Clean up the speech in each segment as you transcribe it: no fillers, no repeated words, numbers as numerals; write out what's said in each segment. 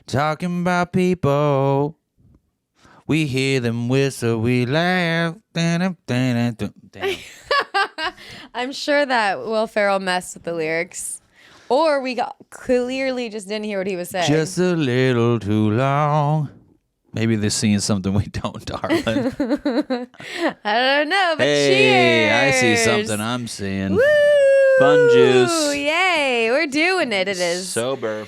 talking about people. We hear them whistle, we laugh. Damn. I'm sure that Will Ferrell messed with the lyrics. Or we clearly just didn't hear what he was saying. Just a little too long. Maybe they're seeing something we don't, darling. I don't know, but hey, cheers. I see something I'm seeing. Woo! Fun juice. Yay, we're doing it. It is. Sober.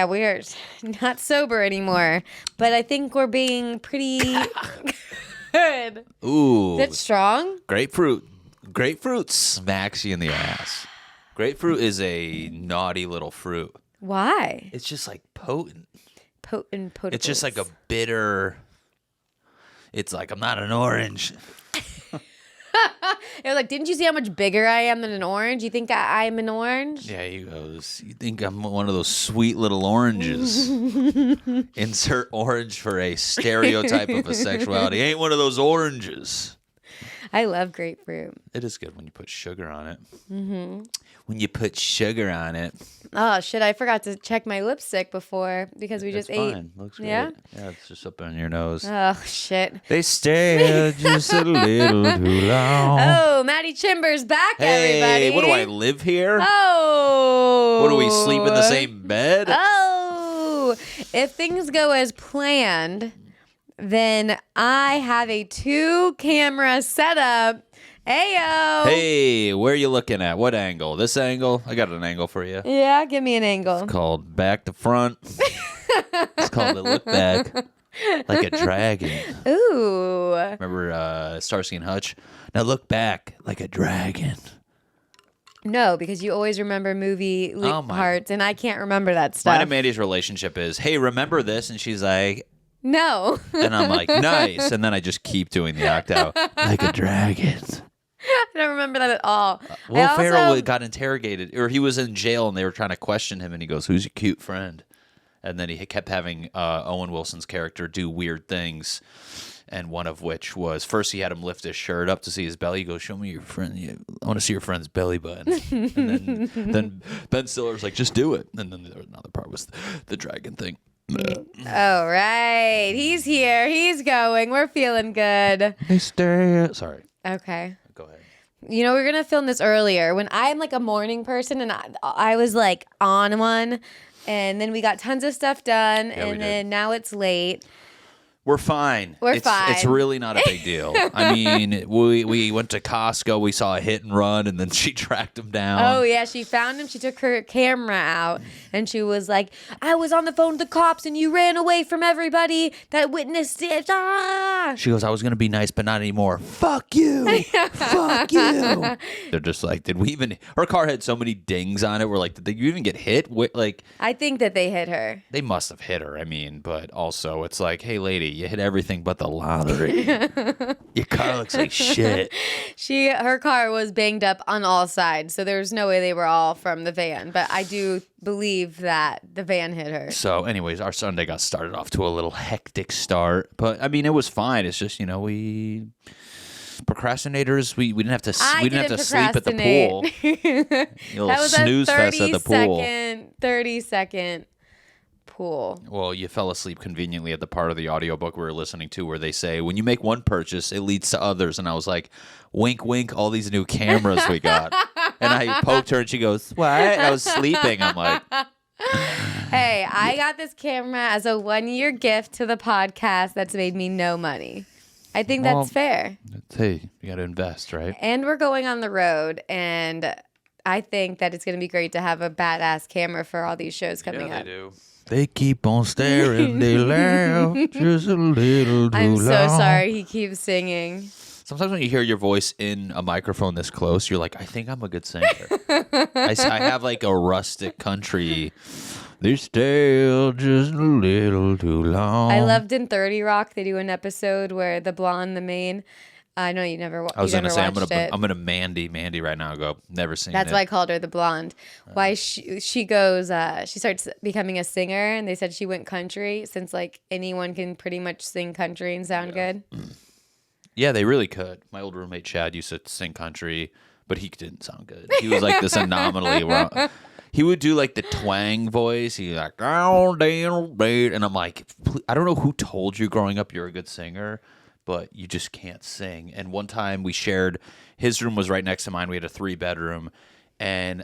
We are not sober anymore, but I think we're being pretty good. Ooh. That's strong. Grapefruit. Grapefruit smacks you in the ass. Grapefruit is a naughty little fruit. Why? It's just like potent. Potent. It's just like a bitter. It's like, I'm not an orange. It was like, didn't you see how much bigger I am than an orange? You think I'm an orange? Yeah, he goes, you think I'm one of those sweet little oranges. Insert orange for a stereotype of a sexuality. Ain't one of those oranges. I love grapefruit. It is good when you put sugar on it. Mm-hmm. When you put sugar on it. Oh, shit. I forgot to check my lipstick before because we just ate. Fine. Looks great. Yeah? Yeah, it's just up on your nose. Oh, shit. They stay just a little too long. Oh, Matty Chymbor's back, hey, everybody. What do I live here? Oh. What do we sleep in the same bed? Oh. If things go as planned, then I have a 2-camera setup. Heyo. Hey, where are you looking at? What angle? This angle? I got an angle for you. Yeah, give me an angle. It's called back to front. It's called a look back. Like a dragon. Ooh. Remember Starsky and Hutch? Now look back like a dragon. No, because you always remember movie parts, and I can't remember that stuff. Mine and Mandy's relationship is, hey, remember this? And she's like, no. and I'm like, nice. And then I just keep doing the act out like a dragon. I don't remember that at all. Will Ferrell got interrogated, or he was in jail, and they were trying to question him, and he goes, who's your cute friend? And then he kept having Owen Wilson's character do weird things, and one of which was, first he had him lift his shirt up to see his belly. He goes, show me your friend. I want to see your friend's belly button. And then Ben Stiller's like, just do it. And then another part was the dragon thing. All right. He's here. He's going. We're feeling good. Sorry. Okay. Go ahead. You know, we were going to film this earlier when I'm like a morning person and I was like on one, and then we got tons of stuff done, and then now it's late. We're fine. Fine. It's really not a big deal. I mean, we went to Costco. We saw a hit and run, and then she tracked him down. Oh, yeah. She found him. She took her camera out, and she was like, I was on the phone with the cops, and you ran away from everybody that witnessed it. Ah! She goes, I was going to be nice, but not anymore. Fuck you. Fuck you. They're just like, did we even... Her car had so many dings on it. We're like, did you even get hit? Like, I think that they hit her. They must have hit her, I mean, but also it's like, hey, lady, you hit everything but the lottery. Your car looks like shit. Her car was banged up on all sides, so there's no way they were all from the van. But I do believe that the van hit her. So, anyways, our Sunday got started off to a little hectic start, but I mean, it was fine. It's just, we procrastinators. We didn't have to. We didn't have to sleep at the pool. That was snooze a fest at the pool. 30-second pool. Well, you fell asleep conveniently at the part of the audiobook we were listening to where they say, when you make one purchase, it leads to others. And I was like, wink, wink, all these new cameras we got. And I poked her and she goes, what? I was sleeping. I'm like... Hey, I got this camera as a 1-year gift to the podcast that's made me no money. I think that's fair. Hey, you got to invest, right? And we're going on the road, and I think that it's going to be great to have a badass camera for all these shows coming up. They do. They keep on staring, they laugh just a little too long. I'm so sorry he keeps singing. Sometimes when you hear your voice in a microphone this close, you're like, I think I'm a good singer. I have like a rustic country. This tale just a little too long. I loved in 30 Rock, they do an episode where the blonde, the main, I know you never watched it. I was going to say, I'm going to Mandy right now. Go, never seen That's it. why I called her the blonde. Why she goes, she starts becoming a singer, and they said she went country since like anyone can pretty much sing country and sound good. Yeah, they really could. My old roommate Chad used to sing country, but he didn't sound good. He was like this anomaly. He would do like the twang voice. He's like, oh, damn, and I'm like, I don't know who told you growing up you're a good singer, but you just can't sing. And one time we shared, his room was right next to mine. We had a 3-bedroom, and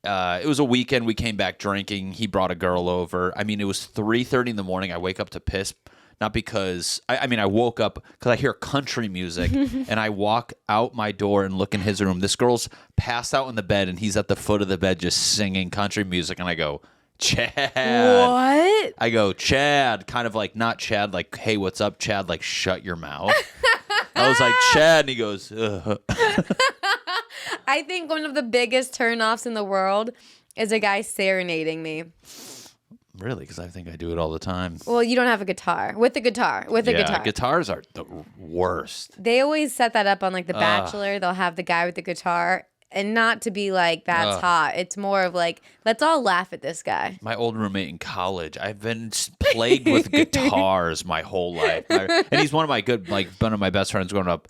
it was a weekend. We came back drinking. He brought a girl over. I mean, it was 3:30 in the morning. I wake up to piss. Not because, I woke up because I hear country music, and I walk out my door and look in his room. This girl's passed out in the bed, and he's at the foot of the bed just singing country music, and I go, Chad. What? I go, Chad, kind of like, not Chad, like, hey, what's up, Chad? Like, shut your mouth. I was like, Chad, and he goes, ugh. I think one of the biggest turnoffs in the world is a guy serenading me. Really? Because I think I do it all the time. Well, you don't have a guitar. With a guitar. Yeah, guitars are the worst. They always set that up on like The Bachelor. They'll have the guy with the guitar. And not to be like, that's hot. It's more of like, let's all laugh at this guy. My old roommate in college, I've been plagued with guitars my whole life. And he's one of my best friends growing up.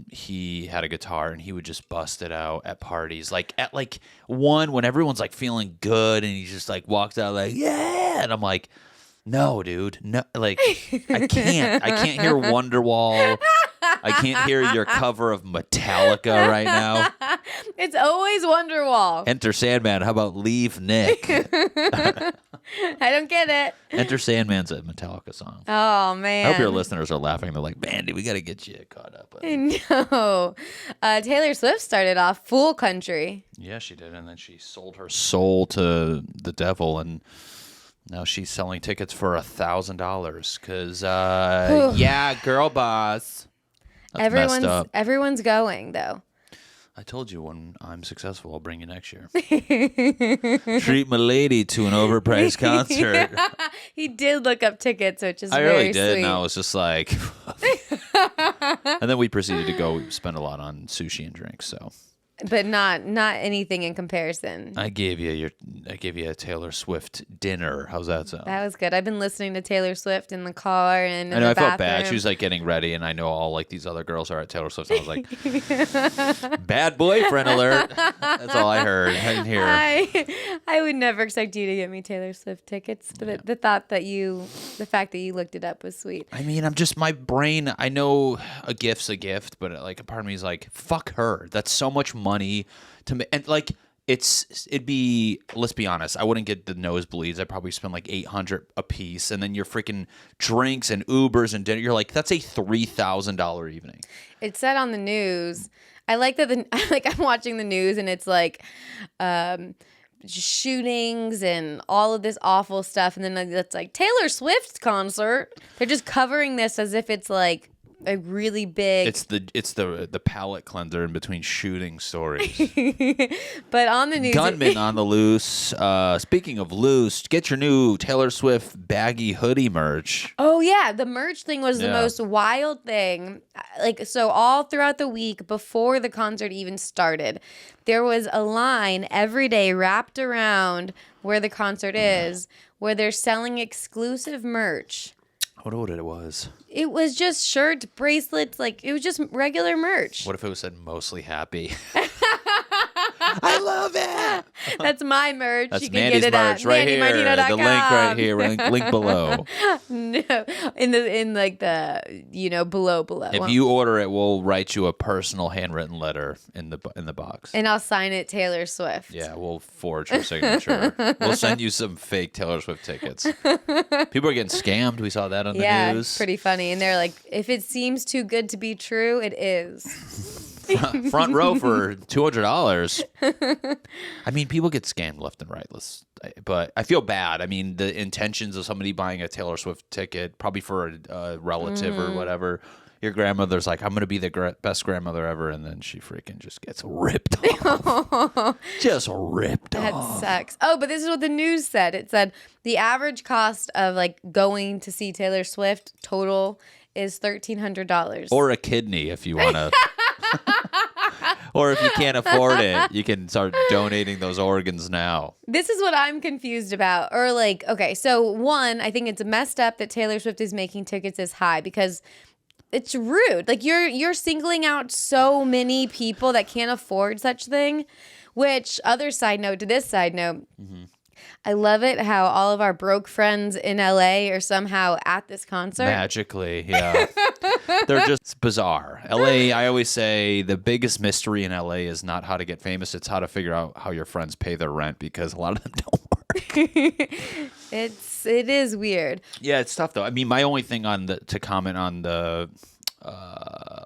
He had a guitar and he would just bust it out at parties, like at like 1 when everyone's like feeling good, and he just like walks out like, yeah, and I'm like, no, dude, no, like I can't hear Wonderwall. I can't hear your cover of Metallica right now. It's always Wonderwall. Enter Sandman. How about Leave Nick? I don't get it. Enter Sandman's a Metallica song. Oh, man. I hope your listeners are laughing. They're like, Mandy, we got to get you caught up. I know. Taylor Swift started off full country. Yeah, she did. And then she sold her soul to the devil. And now she's selling tickets for $1,000 because, yeah, girl boss. That's messed up. Everyone's going, though. I told you when I'm successful, I'll bring you next year. Treat my lady to an overpriced concert. He did look up tickets, which is I very really did, sweet. and I was just like... And then we proceeded to go spend a lot on sushi and drinks, so... But not anything in comparison. I gave you a Taylor Swift dinner. How's that sound? That was good. I've been listening to Taylor Swift in the car and in I know, the I bathroom. felt bad. She was like getting ready, and I know all like these other girls are at Taylor Swift. I was like, bad boyfriend alert. That's all I heard. I didn't hear. I would never expect you to get me Taylor Swift tickets, but the fact that you looked it up was sweet. I mean, I'm just, my brain, I know a gift's a gift, but like a part of me is like, fuck her. That's so much money to me. And like, it'd be, let's be honest, I wouldn't get the nosebleeds. I'd probably spend like $800 a piece, and then your freaking drinks and Ubers and dinner. You're like, that's a $3,000 evening. It said on the news. I like that I'm watching the news and it's like shootings and all of this awful stuff, and then it's like Taylor Swift's concert. They're just covering this as if it's like a really big... It's the palate cleanser in between shooting stories. But on the news... Gunmen on the loose. Speaking of loose, get your new Taylor Swift baggy hoodie merch. Oh, yeah. The merch thing was the most wild thing. Like, so all throughout the week before the concert even started, there was a line every day wrapped around where the concert is, where they're selling exclusive merch. I wonder what it was. It was just shirts, bracelets, like it was just regular merch. What if it said mostly happy? I love it. That's my merch. That's you can Mandy's get it merch at right here. MandyMartino.com. The link right here. Link below. No, in like the below. If you order it, we'll write you a personal handwritten letter in the box. And I'll sign it Taylor Swift. Yeah, we'll forge your signature. We'll send you some fake Taylor Swift tickets. People are getting scammed. We saw that on the news. Yeah, it's pretty funny. And they're like, if it seems too good to be true, it is. Front row for $200. I mean, people get scammed left and right. But I feel bad. I mean, the intentions of somebody buying a Taylor Swift ticket, probably for a relative or whatever, your grandmother's like, I'm going to be the best grandmother ever. And then she freaking just gets ripped off. Just ripped off. That sucks. Oh, but this is what the news said. It said the average cost of like going to see Taylor Swift total is $1,300. Or a kidney if you want to. Or if you can't afford it, you can start donating those organs now. This is what I'm confused about. Or like, okay, so one, I think it's messed up that Taylor Swift is making tickets this high because it's rude. Like you're singling out so many people that can't afford such thing. Which, other side note to this side note, I love it how all of our broke friends in LA are somehow at this concert. Magically, yeah. They're just bizarre. LA, I always say the biggest mystery in LA is not how to get famous. It's how to figure out how your friends pay their rent because a lot of them don't work. It is weird. Yeah, it's tough though. I mean, my only thing to comment on the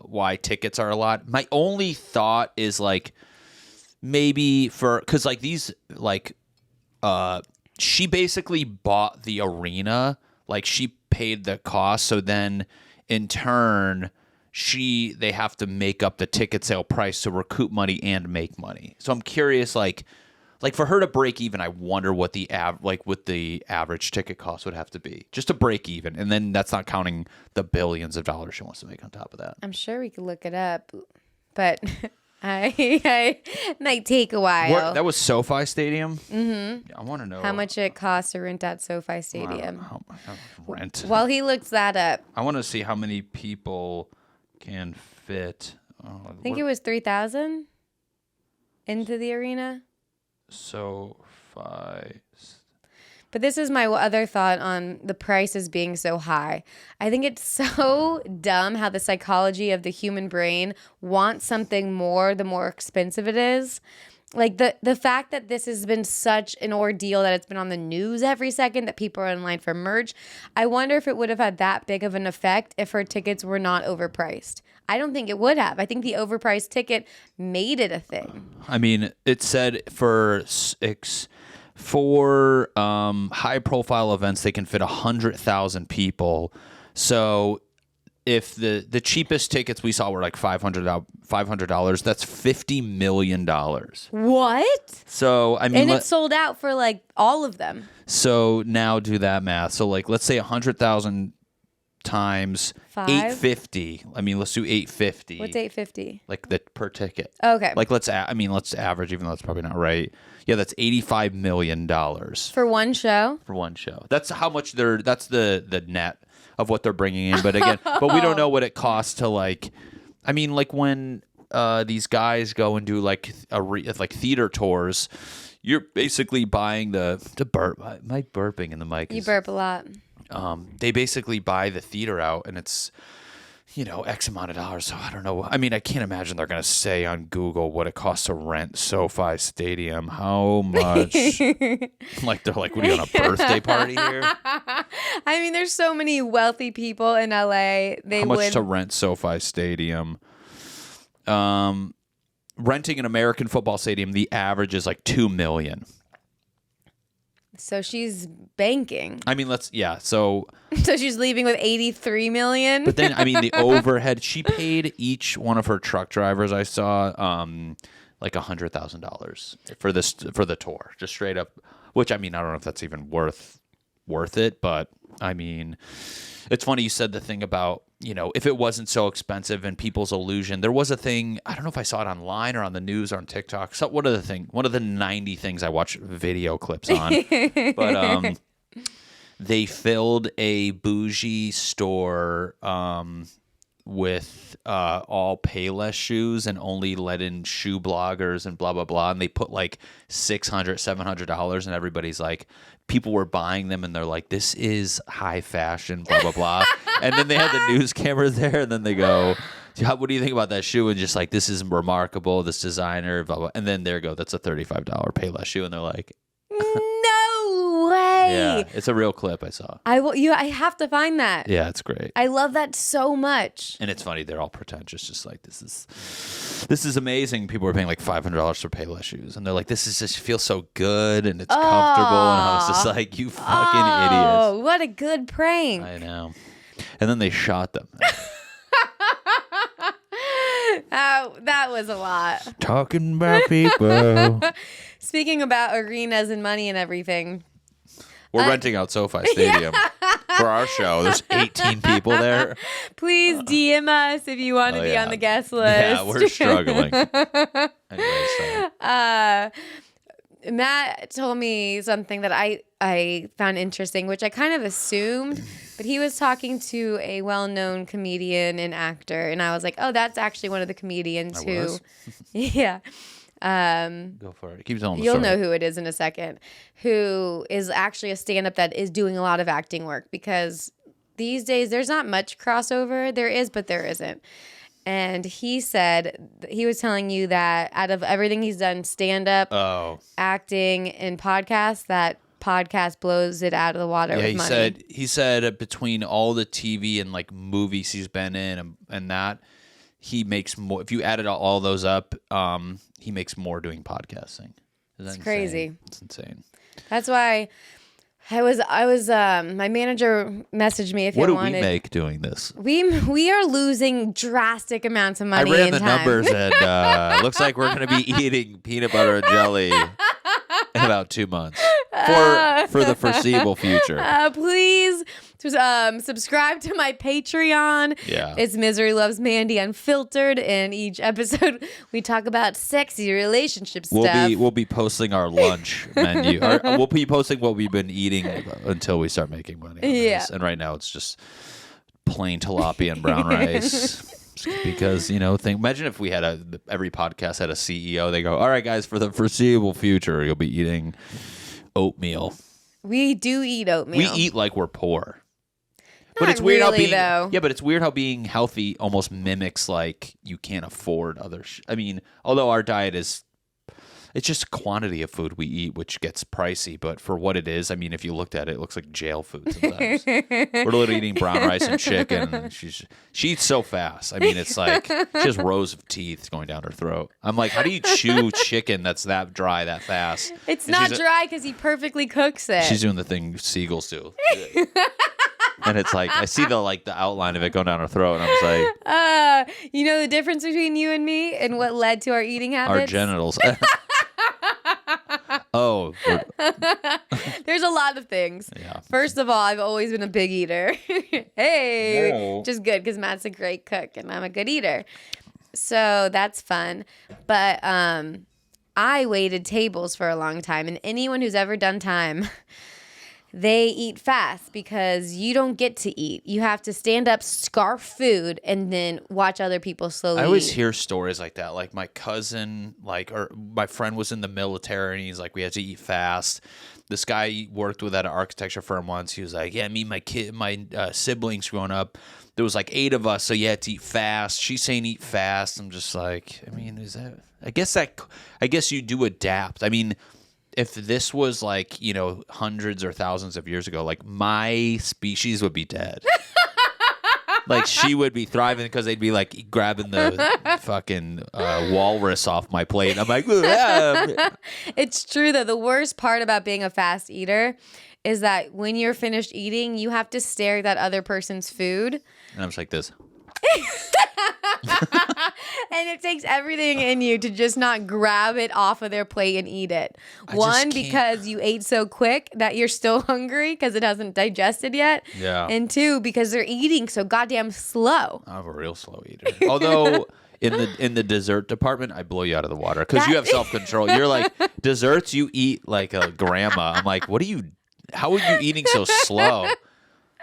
why tickets are a lot. My only thought is like maybe because like these like she basically bought the arena, like she paid the cost, so then in turn they have to make up the ticket sale price to recoup money and make money. So I'm curious, like for her to break even, I wonder what the average ticket cost would have to be just to break even, and then that's not counting the billions of dollars she wants to make on top of that. I'm sure we could look it up, but I might take a while. That was SoFi Stadium? Mm-hmm. I want to know how much it costs to rent at SoFi Stadium. How rent. While he looks that up. I want to see how many people can fit. I think it was 3,000 into the arena. SoFi. But this is my other thought on the prices being so high. I think it's so dumb how the psychology of the human brain wants something more the more expensive it is. Like the fact that this has been such an ordeal that it's been on the news every second, that people are in line for merch. I wonder if it would have had that big of an effect if her tickets were not overpriced. I don't think it would have. I think the overpriced ticket made it a thing. I mean, it said for high-profile events, they can fit 100,000 people. So if the cheapest tickets we saw were like $500, that's $50 million. What? So I mean, and it sold out for like all of them. So now do that math. So like, let's say 100,000 times 850. I mean, let's do 850. What's 850? Like the per ticket. Okay. Like let's average, even though that's probably not right. Yeah, that's $85 million for one show. For one show. That's how much that's the net of what they're bringing in. But again, but we don't know what it costs to like. I mean, like when these guys go and do like theater tours, you're basically buying the burp. Am I burping in the mic? You burp a lot. They basically buy the theater out, and it's, X amount of dollars. So I don't know. I mean, I can't imagine they're going to say on Google what it costs to rent SoFi Stadium. How much? Like, they're like, what are you, on a birthday party here? I mean, there's so many wealthy people in LA. How much to rent SoFi Stadium? Renting an American football stadium, the average is like $2 million. So she's banking. I mean, so she's leaving with $83 million. But then, I mean, the overhead, she paid each one of her truck drivers, I saw, like $100,000 for the tour, just straight up. Which, I mean, I don't know if that's even worth it, but I mean, it's funny you said the thing about, if it wasn't so expensive and people's illusion. There was a thing, I don't know if I saw it online or on the news or on TikTok. So one of the 90 things I watch video clips on. But they filled a bougie store with all Payless shoes and only let in shoe bloggers and blah, blah, blah. And they put like $600, $700 and everybody's like, people were buying them and they're like, this is high fashion, blah, blah, blah. And then they had the news cameras there and then they go, what do you think about that shoe? And just like, this is remarkable, this designer, blah, blah. And then there you go, that's a $35 Payless shoe. And they're like, no way. Yeah, it's a real clip I saw. I have to find that. Yeah, it's great. I love that so much. And it's funny, they're all pretentious, just like, this is amazing. People are paying like $500 for Payless shoes, and they're like, this is just feels so good and it's comfortable. And I was just like, you fucking idiots. Oh, what a good prank. I know. And then they shot them. That was a lot. Talking about people. Speaking about arenas and money and everything. We're renting out SoFi Stadium for our show. There's 18 people there. Please DM us if you want to be on the guest list. Yeah, we're struggling. Anyway, so. Matt told me something that I found interesting, which I kind of assumed, but he was talking to a well-known comedian and actor, and I was like, oh, that's actually one of the comedians who, yeah. Go for it. Keep telling the You'll story. know who it is in a second, who is actually a stand-up that is doing a lot of acting work, because these days there's not much crossover. There is, but there isn't. And he said, he was telling you that out of everything he's done, stand-up, acting, and podcasts, that podcast blows it out of the water with money. He said between all the TV and like movies he's been in and that, he makes more. If you added all those up, he makes more doing podcasting. It's crazy. It's insane. That's why I was my manager messaged me if you wanted. What do we make doing this? We are losing drastic amounts of money. I ran the numbers, and looks like we're going to be eating peanut butter and jelly in about 2 months for the foreseeable future. Please subscribe to my Patreon. Yeah, it's Misery Loves Mandy Unfiltered, and each episode we talk about sexy relationship stuff. We'll be posting our lunch menu. We'll be posting what we've been eating until we start making money on this. And right now it's just plain tilapia and brown rice. Because, imagine if we had every podcast had a CEO. They go, all right, guys, for the foreseeable future, you'll be eating oatmeal. We do eat oatmeal. We eat like we're poor. But it's weird really, though. Yeah, but it's weird how being healthy almost mimics like you can't afford other. I mean, although our diet it's just quantity of food we eat, which gets pricey. But for what it is, I mean, if you looked at it, it looks like jail food sometimes. We're literally eating brown rice and chicken. She eats so fast. I mean, it's like she has rows of teeth going down her throat. I'm like, how do you chew chicken that's that dry that fast? It's not dry because he perfectly cooks it. She's doing the thing seagulls do. And it's like, I see the outline of it going down her throat, and I'm just like... you know the difference between you and me and what led to our eating habits? Our genitals. There's a lot of things. Yeah. First of all, I've always been a big eater. Hey! No. Which is good, because Matt's a great cook, and I'm a good eater. So that's fun. But I waited tables for a long time, and anyone who's ever done time... They eat fast because you don't get to eat. You have to stand up, scarf food, and then watch other people slowly I always hear stories like that. Like my cousin, or my friend was in the military, and he's like, we had to eat fast. This guy worked with at an architecture firm once. He was like, yeah, me and my siblings growing up, there was like 8 of us, so you had to eat fast. She's saying eat fast. I'm just like, I mean, I guess you do adapt. I mean, if this was like, hundreds or thousands of years ago, like my species would be dead. Like she would be thriving because they'd be like grabbing the fucking walrus off my plate. I'm like, It's true though. The worst part about being a fast eater is that when you're finished eating, you have to stare at that other person's food. And I'm just like this. And it takes everything in you to just not grab it off of their plate and eat it. One, because you ate so quick that you're still hungry because it hasn't digested yet. Yeah. And 2, because they're eating so goddamn slow. I'm a real slow eater. Although in the dessert department, I blow you out of the water because you have self-control. You're like, desserts, you eat like a grandma. I'm like, how are you eating so slow?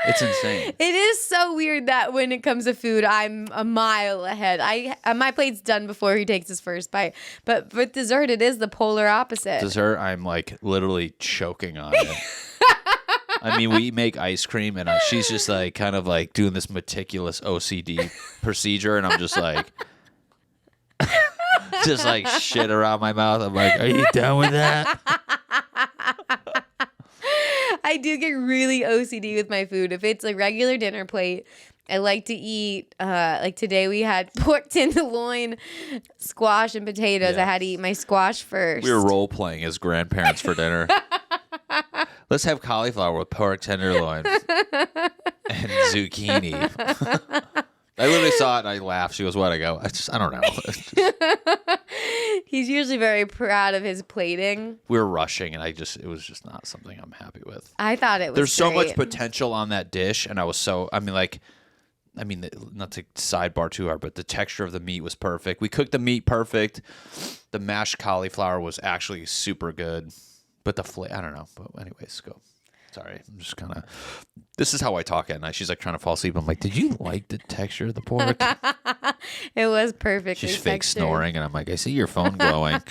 It's insane. It is so weird that when it comes to food, I'm a mile ahead. My plate's done before he takes his first bite. But with dessert, it is the polar opposite. Dessert, I'm like literally choking on it. I mean, we make ice cream, and she's just like kind of like doing this meticulous OCD procedure, and I'm just like, shit around my mouth. I'm like, are you done with that? I do get really OCD with my food. If it's a regular dinner plate, I like to eat, like today we had pork tenderloin, squash, and potatoes. Yeah. I had to eat my squash first. We were role-playing as grandparents for dinner. Let's have cauliflower with pork tenderloin and zucchini. I literally saw it and I laughed. She goes, what? I go, I don't know. He's usually very proud of his plating. We were rushing and it was just not something I'm happy with. I thought it was There's so great. much potential on that dish, and I was so, not to sidebar too hard, but the texture of the meat was perfect. We cooked the meat perfect. The mashed cauliflower was actually super good, but I don't know. But anyways, go. Sorry, I'm just kind of. This is how I talk at night. She's like trying to fall asleep. I'm like, did you like the texture of the pork? It was perfect. She's fake snoring, and I'm like, I see your phone glowing.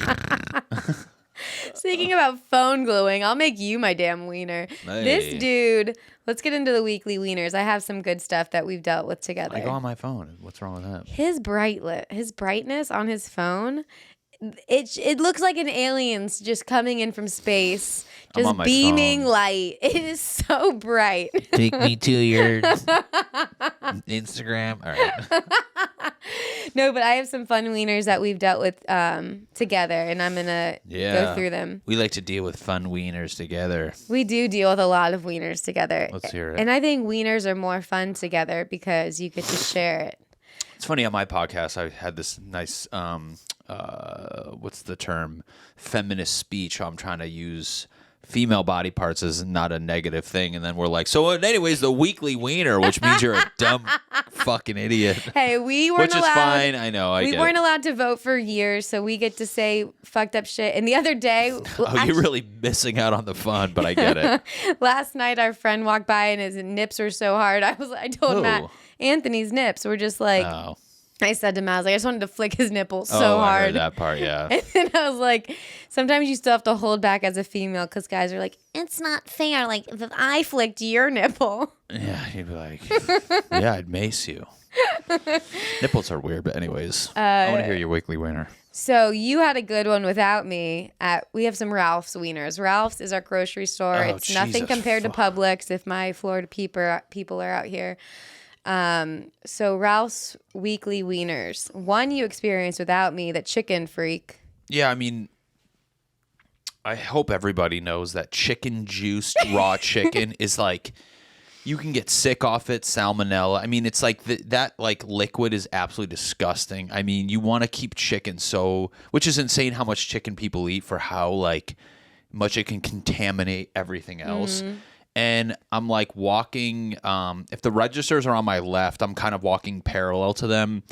Speaking about phone glowing, I'll make you my damn wiener. Hey. This dude, let's get into the weekly wieners. I have some good stuff that we've dealt with together. I go on my phone. What's wrong with that? His brightness on his phone, it looks like an alien's just coming in from space, just beaming light. It is so bright. Take me to your Instagram. All right. No, but I have some fun wieners that we've dealt with together, and I'm gonna go through them. We like to deal with fun wieners together. We do deal with a lot of wieners together. Let's hear it. And I think wieners are more fun together because you get to share it. It's funny, on my podcast, I had this nice, what's the term, feminist speech. I'm trying to use female body parts as not a negative thing. And then we're like, so anyways, the weekly wiener, which means you're a dumb fucking idiot. Hey, we weren't allowed. Which is fine. I know. We weren't allowed to vote for years, so we get to say fucked up shit. And the other day. You're really missing out on the fun, but I get it. Last night, our friend walked by and his nips were so hard. I told Matt, Anthony's nips were just like. Oh. I said to Matt, I was like, I just wanted to flick his nipples so hard. I heard that part, yeah. And then I was like, sometimes you still have to hold back as a female because guys are like, it's not fair. Like, if I flicked your nipple. Yeah, you'd be like, yeah, I'd mace you. Nipples are weird, but anyways, I want to hear your weekly winner. So you had a good one without me. We have some Ralph's wieners. Ralph's is our grocery store. It's nothing compared to Publix if my Florida people are out here. So Ralph's weekly wieners. One you experienced without me, that chicken freak. Yeah, I mean, I hope everybody knows that chicken juiced raw chicken is like, you can get sick off it, salmonella. I mean, it's like that like liquid is absolutely disgusting. I mean, you want to keep chicken which is insane how much chicken people eat for how like much it can contaminate everything else. Mm-hmm. And I'm like walking, if the registers are on my left, I'm kind of walking parallel to them.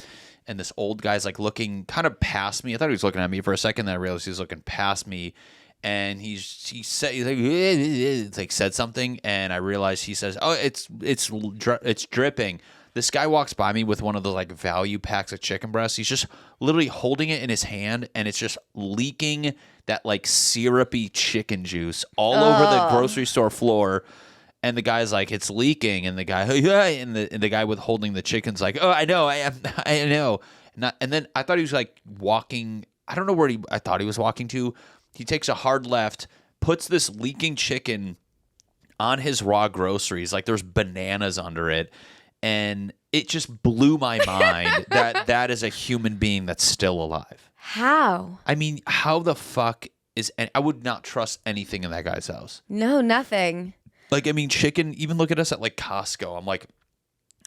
And this old guy's like looking kind of past me. I thought he was looking at me for a second. Then I realized he was looking past me. And he said something. And I realized he says, oh, it's dripping. This guy walks by me with one of the like value packs of chicken breasts. He's just literally holding it in his hand, and it's just leaking that like syrupy chicken juice all over the grocery store floor. And the guy's like, it's leaking. And the guy, and the guy with holding the chicken's like, oh, I know, I know. And then I thought he was like walking. I don't know where I thought he was walking to. He takes a hard left, puts this leaking chicken on his raw groceries. Like there's bananas under it. And it just blew my mind that is a human being that's still alive. How? I mean, how the fuck is... And I would not trust anything in that guy's house. No, nothing. Like, I mean, chicken... Even look at us at, like, Costco. I'm like,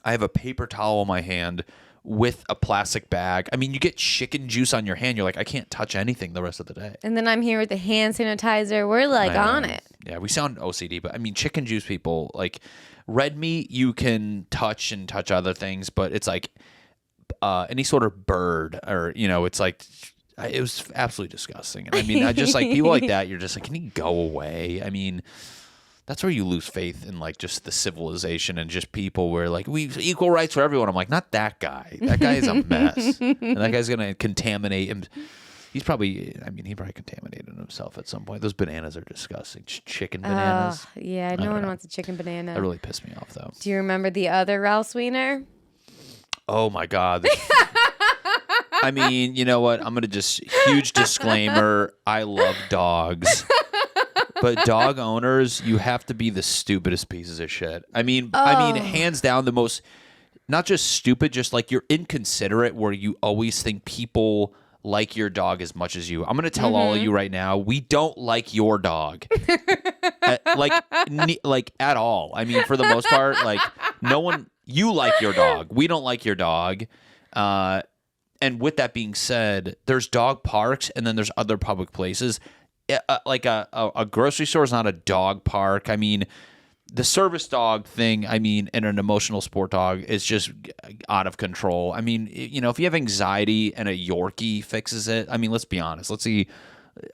I have a paper towel in my hand with a plastic bag. I mean, you get chicken juice on your hand. You're like, I can't touch anything the rest of the day. And then I'm here with the hand sanitizer. We're, like, on it. Yeah, we sound OCD. But, I mean, chicken juice people, like... Red meat, you can touch other things, but it's like any sort of bird or, it's like, it was absolutely disgusting. And I mean, I just like people like that, you're just like, can you go away? I mean, that's where you lose faith in like just the civilization and just people where like, we equal rights for everyone. I'm like, not that guy. That guy is a mess. And that guy's going to contaminate him. He probably contaminated himself at some point. Those bananas are disgusting. Chicken bananas. Yeah, no one wants a chicken banana. That really pissed me off, though. Do you remember the other Ralph's wiener? Oh, my God. I mean, you know what? I'm going to just, huge disclaimer. I love dogs. But dog owners, you have to be the stupidest pieces of shit. I mean, hands down, the most, not just stupid, just like you're inconsiderate where you always think people like your dog as much as you. I'm going to tell all of you right now, we don't like your dog. like at all. I mean, for the most part, like no one, you like your dog. We don't like your dog. And with that being said, there's dog parks and then there's other public places. Like a grocery store is not a dog park. I mean, the service dog thing, I mean, and an emotional sport dog is just out of control. I mean, if you have anxiety and a Yorkie fixes it, I mean, let's be honest. Let's see.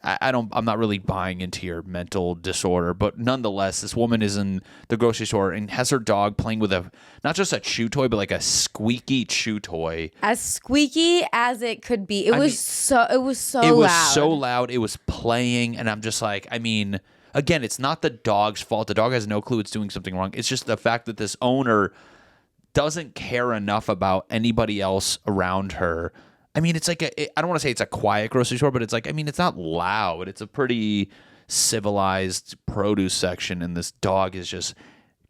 I'm not really buying into your mental disorder, but nonetheless, this woman is in the grocery store and has her dog playing with not just a chew toy, but like a squeaky chew toy. As squeaky as it could be. It was so loud. It was so loud. It was playing. And I'm just like, I mean, again, it's not the dog's fault. The dog has no clue it's doing something wrong. It's just the fact that this owner doesn't care enough about anybody else around her. I mean, it's like I don't want to say it's a quiet grocery store, but it's like, I mean, it's not loud. It's a pretty civilized produce section, and this dog is just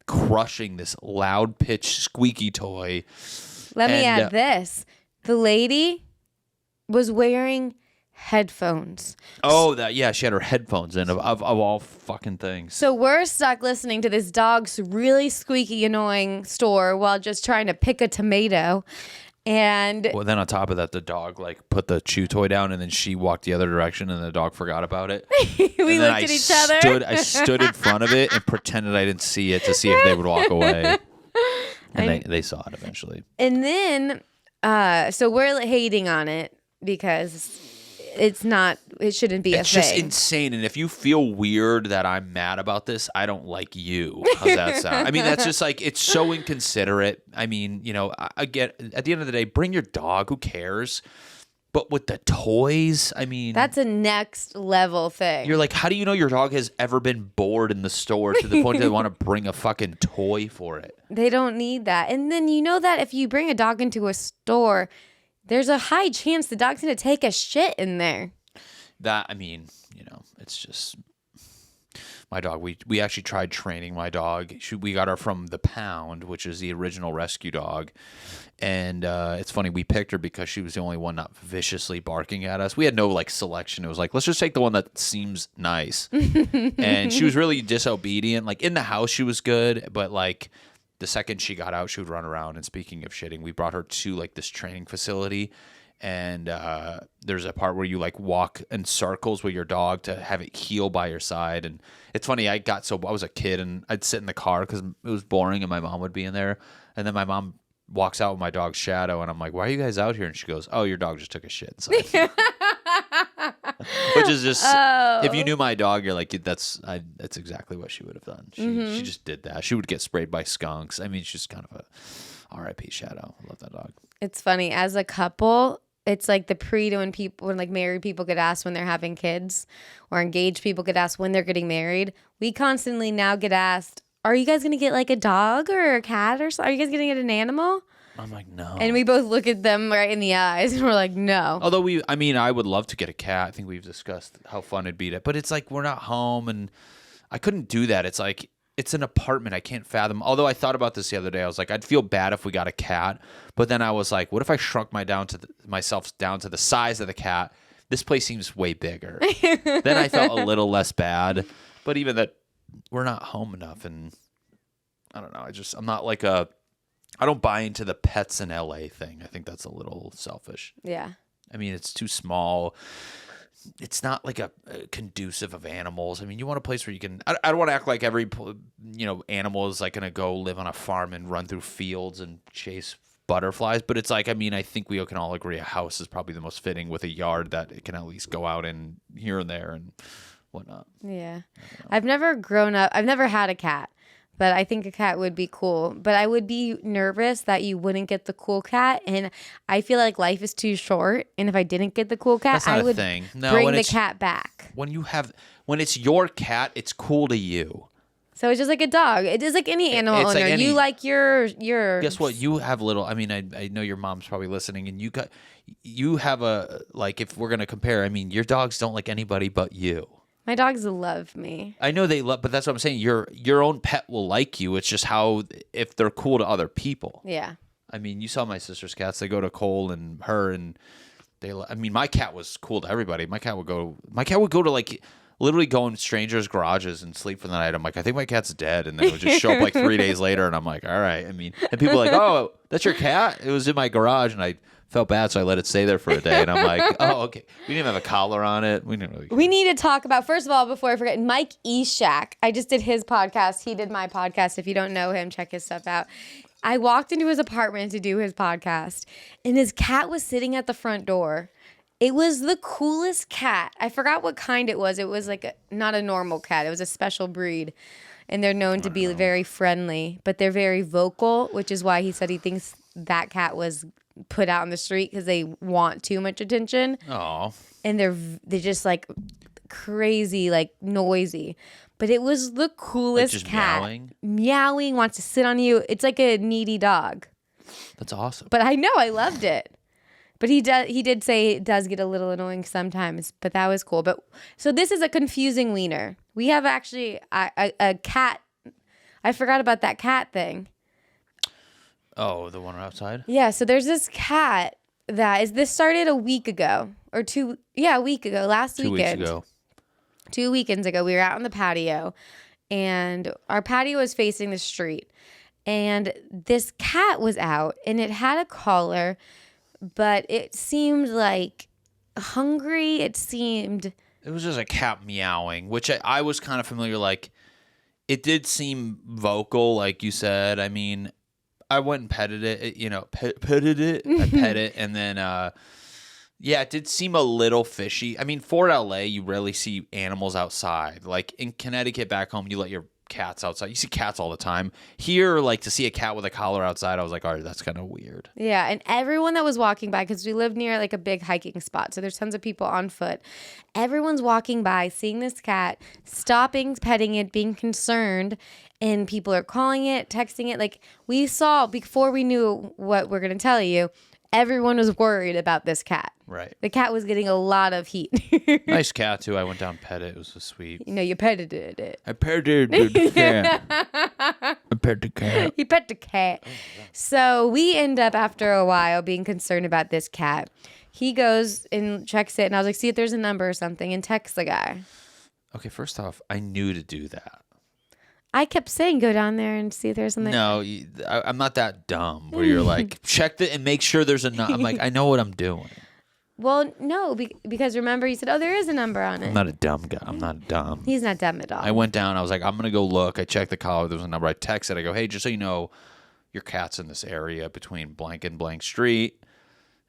crushing this loud pitch squeaky toy. Let me add this. The lady was wearing headphones. Oh, she had her headphones in of all fucking things. So we're stuck listening to this dog's really squeaky, annoying store while just trying to pick a tomato. And well, then on top of that, the dog like put the chew toy down, and then she walked the other direction, and the dog forgot about it. We looked at each other. I stood in front of it and pretended I didn't see it to see if they would walk away. And they saw it eventually. And then, so we're hating on it because it shouldn't be a thing. It's just insane. And if you feel weird that I'm mad about this, I don't like you. How's that sound? I mean, that's just like, it's so inconsiderate. I mean, I get, at the end of the day, bring your dog. Who cares? But with the toys, I mean, that's a next level thing. You're like, how do you know your dog has ever been bored in the store to the point that they want to bring a fucking toy for it? They don't need that. And then you know that if you bring a dog into a store, there's a high chance the dog's going to take a shit in there. That, I mean, it's just my dog. We actually tried training my dog. We got her from the Pound, which is the original rescue dog. And it's funny, we picked her because she was the only one not viciously barking at us. We had no selection. It was like, let's just take the one that seems nice. And she was really disobedient. Like in the house, she was good, but the second she got out, she would run around. And speaking of shitting, we brought her to this training facility, and there's a part where you walk in circles with your dog to have it heel by your side. And it's funny, I was a kid and I'd sit in the car because it was boring and my mom would be in there. And then my mom walks out with my dog's Shadow, and I'm like, why are you guys out here? And she goes, oh, your dog just took a shit inside. Which is just, if you knew my dog, you're like, that's exactly what she would have done. She just did that. She would get sprayed by skunks. I mean, she's kind of a R.I.P. Shadow. I love that dog. It's funny, as a couple, it's like the when married people get asked when they're having kids, or engaged people get asked when they're getting married. We constantly now get asked, are you guys going to get a dog or a cat or something? Are you guys going to get an animal? I'm like, no. And we both look at them right in the eyes and we're like, no. Although I would love to get a cat. I think we've discussed how fun it'd be but it's we're not home, and I couldn't do that. It's it's an apartment. I can't fathom. Although I thought about this the other day. I was like, I'd feel bad if we got a cat. But then I was like, what if I shrunk myself down to the size of the cat? This place seems way bigger. Then I felt a little less bad. But even that, we're not home enough. And I don't know. I'm not I don't buy into the pets in LA thing. I think that's a little selfish. Yeah. I mean, it's too small. It's not a conducive of animals. I mean, you want a place where you can. I don't want to act like every animal is going to go live on a farm and run through fields and chase butterflies. But it's I think we can all agree a house is probably the most fitting, with a yard that it can at least go out in here and there and whatnot. Yeah, I've never grown up. I've never had a cat. But I think a cat would be cool. But I would be nervous that you wouldn't get the cool cat. And I feel like life is too short. And if I didn't get the cool cat, I would bring the cat back. When it's your cat, it's cool to you. So it's just like a dog. It is like any animal owner. You like your. Guess what? You have little. I mean, I know your mom's probably listening, and you have a if we're gonna compare. I mean, your dogs don't like anybody but you. My dogs love me. I know they love, but that's what I'm saying. Your own pet will like you. It's just if they're cool to other people. Yeah. I mean, you saw my sister's cats. They go to Cole and her, and my cat was cool to everybody. My cat would go to literally go in strangers' garages and sleep for the night. I'm like, I think my cat's dead. And then it would just show up like 3 days later. And I'm like, all right. I mean, and people are like, oh, that's your cat? It was in my garage. And I felt bad, so I let it stay there for a day. And I'm like, oh, okay. We didn't have a collar on it. We didn't really care. We need to talk about, first of all, before I forget, Mike Eshak. I just did his podcast. He did my podcast. If you don't know him, check his stuff out. I walked into his apartment to do his podcast, and his cat was sitting at the front door. It was the coolest cat. I forgot what kind it was. It was like not a normal cat. It was a special breed. And they're known to be very friendly, but they're very vocal, which is why he said he thinks that cat was put out on the street because they want too much attention. Oh. And they're just like crazy, like noisy. But it was the coolest just cat. Meowing, wants to sit on you. It's like a needy dog. That's awesome. But I know, I loved it. But he did say it does get a little annoying sometimes, but that was cool. But so this is a confusing wiener. We have actually a cat. I forgot about that cat thing. Oh, the one outside? Yeah, so there's this cat this started a week ago or a week ago, last weekend. 2 weeks ago. 2 weekends ago, we were out on the patio, and our patio was facing the street, and this cat was out, and it had a collar, but it seemed like hungry. It was just a cat meowing, which I was kind of familiar. Like, it did seem vocal, like you said. I mean, I went and petted it, petted it. I pet it, and then, it did seem a little fishy. I mean, for LA, you rarely see animals outside. Like, in Connecticut back home, you let your cats outside. You see cats all the time. Here, like, to see a cat with a collar outside, I was like, all right, that's kind of weird. Yeah, and everyone that was walking by, because we live near like a big hiking spot, so there's tons of people on foot. Everyone's walking by, seeing this cat, stopping, petting it, being concerned, and people are calling it, texting it. Like, we saw, before we knew what we're going to tell you, everyone was worried about this cat. Right. The cat was getting a lot of heat. Nice cat, too. I went down and pet it. It was so sweet. You petted it. I petted the cat. I pet the cat. He pet the cat. So we end up, after a while, being concerned about this cat. He goes and checks it, and I was like, see if there's a number or something, and texts the guy. Okay, first off, I knew to do that. I kept saying, go down there and see if there's something. No, I'm not that dumb where you're like, check it and make sure there's a number. I'm like, I know what I'm doing. Well, no, because remember, you said, oh, there is a number on it. I'm not a dumb guy. I'm not dumb. He's not dumb at all. I went down. I was like, I'm going to go look. I checked the collar. There was a number. I texted. I go, hey, just so you know, your cat's in this area between blank and blank street.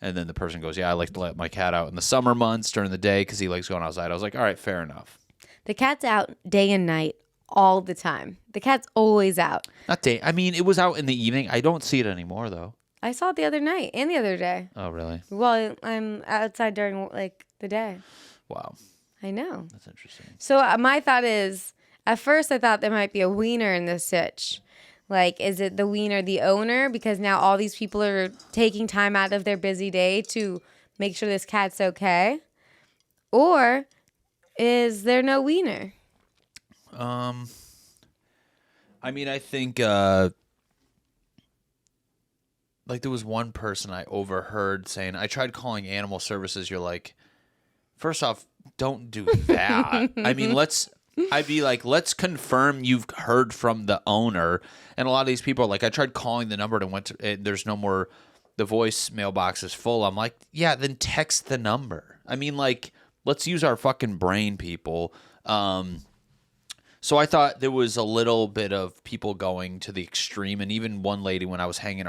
And then the person goes, yeah, I like to let my cat out in the summer months during the day because he likes going outside. I was like, all right, fair enough. The cat's out day and night all the time. The cat's always out. Not day. I mean, it was out in the evening. I don't see it anymore, though. I saw it the other night and the other day. Oh, really? Well, I'm outside during, like, the day. Wow. I know. That's interesting. So my thought is, at first I thought there might be a wiener in this sitch. Like, is it the wiener the owner? Because now all these people are taking time out of their busy day to make sure this cat's okay. Or is there no wiener? I mean, I think, like, there was one person I overheard saying, I tried calling animal services. You're like, first off, don't do that. I mean, I'd be like, let's confirm you've heard from the owner. And a lot of these people are like, I tried calling the number and there's no more, the voicemail box is full. I'm like, yeah, then text the number. I mean, like, let's use our fucking brain, people. So I thought there was a little bit of people going to the extreme. And even one lady, when I was hanging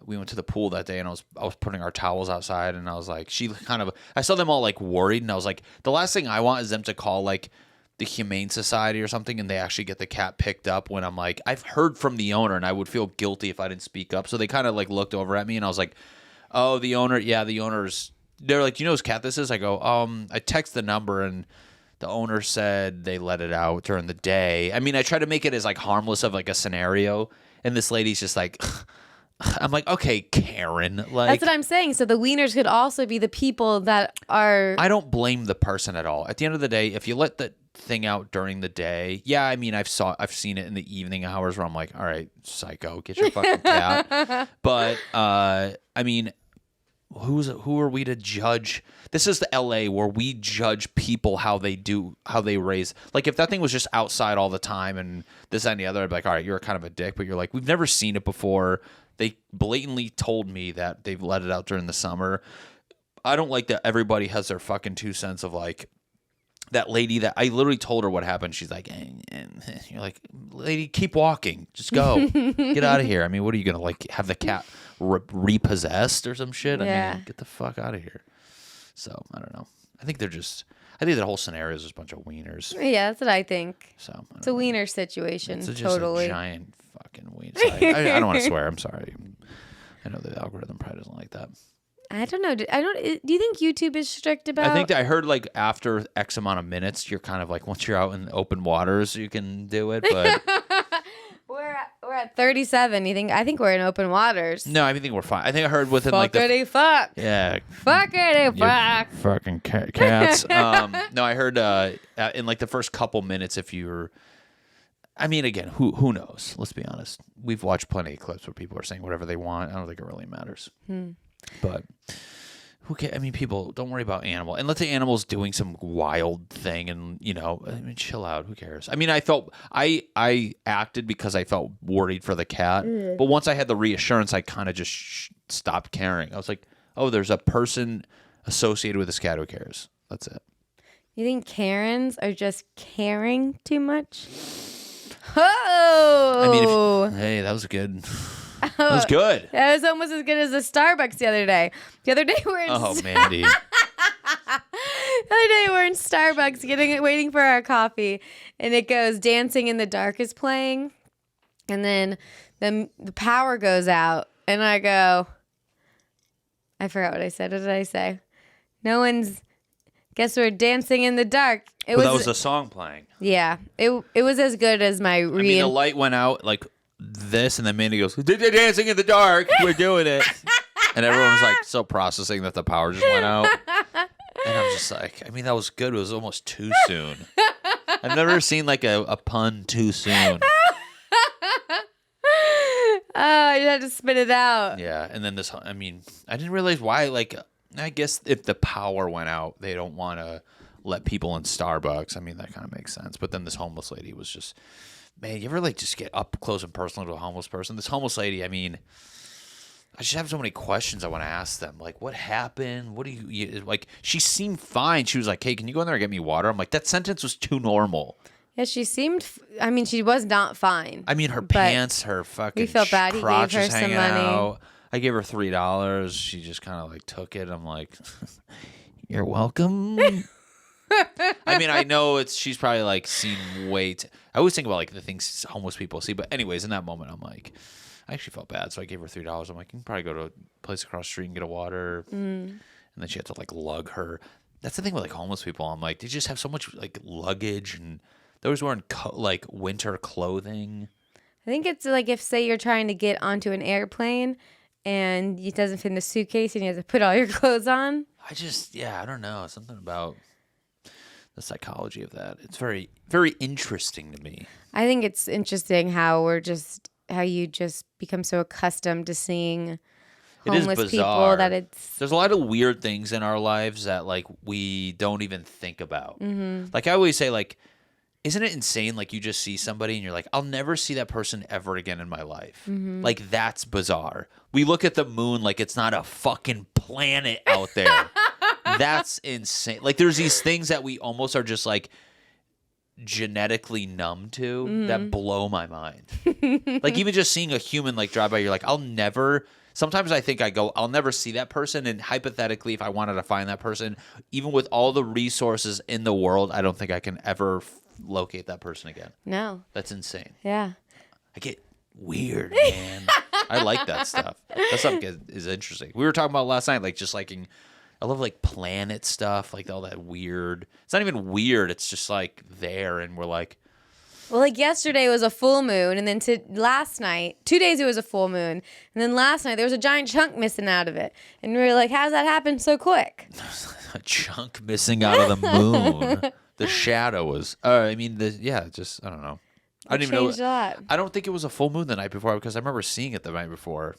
we went to the pool that day and I was putting our towels outside and I was like, I saw them all like worried and I was like, the last thing I want is them to call like the Humane Society or something and they actually get the cat picked up when I'm like, I've heard from the owner and I would feel guilty if I didn't speak up. So they kind of like looked over at me and I was like, oh, the owner. Yeah, the owner's, they're like, do you know whose cat this is? I go, I text the number and the owner said they let it out during the day. I mean, I try to make it as like harmless of like a scenario. And this lady's just like, I'm like, okay, Karen. Like, that's what I'm saying. So the wieners could also be the people that are. I don't blame the person at all. At the end of the day, if you let the thing out during the day, yeah, I mean, I've seen it in the evening hours where I'm like, all right, psycho, get your fucking cat. But I mean, who are we to judge? This is the LA where we judge people how they raise. Like if that thing was just outside all the time and this and the other, I'd be like, all right, you're kind of a dick, but you're like, we've never seen it before. They blatantly told me that they've let it out during the summer. I don't like that everybody has their fucking 2 cents of like that lady that I literally told her what happened. She's like, you're like, lady, keep walking. Just go. Get out of here. I mean, what are you going to like have the cat repossessed or some shit? Yeah. I mean, get the fuck out of here. So I don't know. I think the whole scenario is just a bunch of wieners. Yeah, that's what I think. So it's a wiener situation. It's just totally a giant fucking wiener. So I don't want to swear. I'm sorry. I know the algorithm probably doesn't like that. I don't know. Do you think YouTube is strict about? I think that I heard like after X amount of minutes, you're kind of like once you're out in open waters, you can do it. But we're at 37. I think we're in open waters. No, I think we're fine. I think I heard within Fuckity fuck. Yeah. Fuckity fuck. Fucking cats. No, I heard in like the first couple minutes, if you're, I mean, again, who knows? Let's be honest. We've watched plenty of clips where people are saying whatever they want. I don't think it really matters. But who cares? I mean, people don't worry about animal. And let's say animal's doing some wild thing, and I mean, chill out. Who cares? I mean, I acted because I felt worried for the cat. But once I had the reassurance, I kind of just stopped caring. I was like, oh, there's a person associated with this cat who cares. That's it. You think Karens are just caring too much? Oh, I mean, hey, that was good. That was good. That was almost as good as the Starbucks the other day. The other day we're in Mandy. The other day we're in Starbucks waiting for our coffee, and it goes Dancing in the Dark is playing, and then the power goes out, and I go, I forgot what I said. What did I say? Guess we're dancing in the dark. That was the song playing. Yeah, it was as good as my. I mean, the light went out like this, and then Mandy goes, "They're dancing in the dark. We're doing it," and everyone was like so processing that the power just went out, and I'm just like, I mean, that was good. It was almost too soon. I've never seen like a pun too soon. Oh, you had to spit it out. Yeah, and then I mean, I didn't realize why. Like, I guess if the power went out, they don't want to let people in Starbucks. I mean, that kind of makes sense. But then this homeless lady was just, man, you ever like just get up close and personal to a homeless person? This homeless lady, I mean, I just have so many questions I want to ask them. Like, what happened? What do you like? She seemed fine. She was like, hey, can you go in there and get me water? I'm like, that sentence was too normal. Yeah, she seemed, I mean, she was not fine. I mean, her pants, her fucking felt bad. He gave her some money. Out. I gave her $3. She just kind of like took it. I'm like, you're welcome. I mean, I know she's probably like seen I always think about like the things homeless people see. But anyways, in that moment, I'm like, I actually felt bad. So I gave her $3. I'm like, you can probably go to a place across the street and get a water. And then she had to like lug her. That's the thing with like homeless people. I'm like, they just have so much like luggage, and they're always wearing like winter clothing. I think it's like if, say, you're trying to get onto an airplane and it doesn't fit in the suitcase and you have to put all your clothes on. I don't know. Something about the psychology of that. It's very, very interesting to me. I think it's interesting how you just become so accustomed to seeing homeless people that there's a lot of weird things in our lives that like we don't even think about. Like I always say, like, isn't it insane? Like you just see somebody and you're like, I'll never see that person ever again in my life. Like that's bizarre. We look at the moon like it's not a fucking planet out there. That's insane. Like there's these things that we almost are just like genetically numb to that blow my mind. Like even just seeing a human like drive by, you're like, sometimes I think I'll never see that person. And hypothetically, if I wanted to find that person, even with all the resources in the world, I don't think I can ever locate that person again. No. That's insane. Yeah. I get weird, man. I like that stuff. That stuff is interesting. We were talking about last night, like just liking, I love like planet stuff, like all that weird. It's not even weird. It's just like there, and we're like, well, like yesterday was a full moon, and then last night, 2 days it was a full moon, and then last night there was a giant chunk missing out of it, and we were like, how's that happen so quick? A chunk missing out of the moon. The shadow was. I mean, just I don't know. I didn't even know. I don't think it was a full moon the night before because I remember seeing it the night before.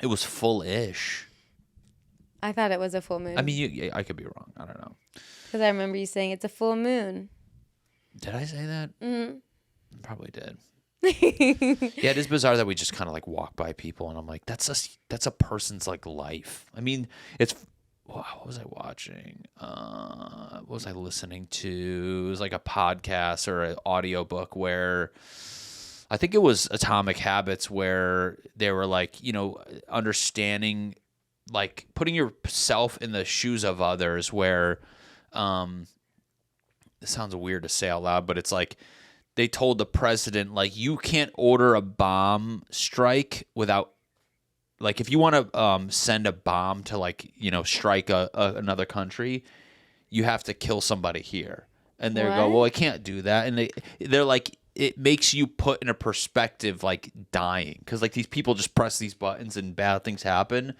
It was full-ish. I thought it was a full moon. I mean, I could be wrong. I don't know. Because I remember you saying it's a full moon. Did I say that? Mm-hmm. Probably did. Yeah, it is bizarre that we just kind of like walk by people, and I'm like, that's a person's like life. I mean, it's what was I watching? What was I listening to? It was like a podcast or an audiobook where I think it was Atomic Habits, where they were like, understanding, like putting yourself in the shoes of others, where this sounds weird to say out loud, but it's like they told the president, like, you can't order a bomb strike without, like, if you want to send a bomb to, like, strike another country, you have to kill somebody here. And they go, well, I can't do that. And they're like, it makes you put in a perspective, like, dying. Because, like, these people just press these buttons and bad things happen.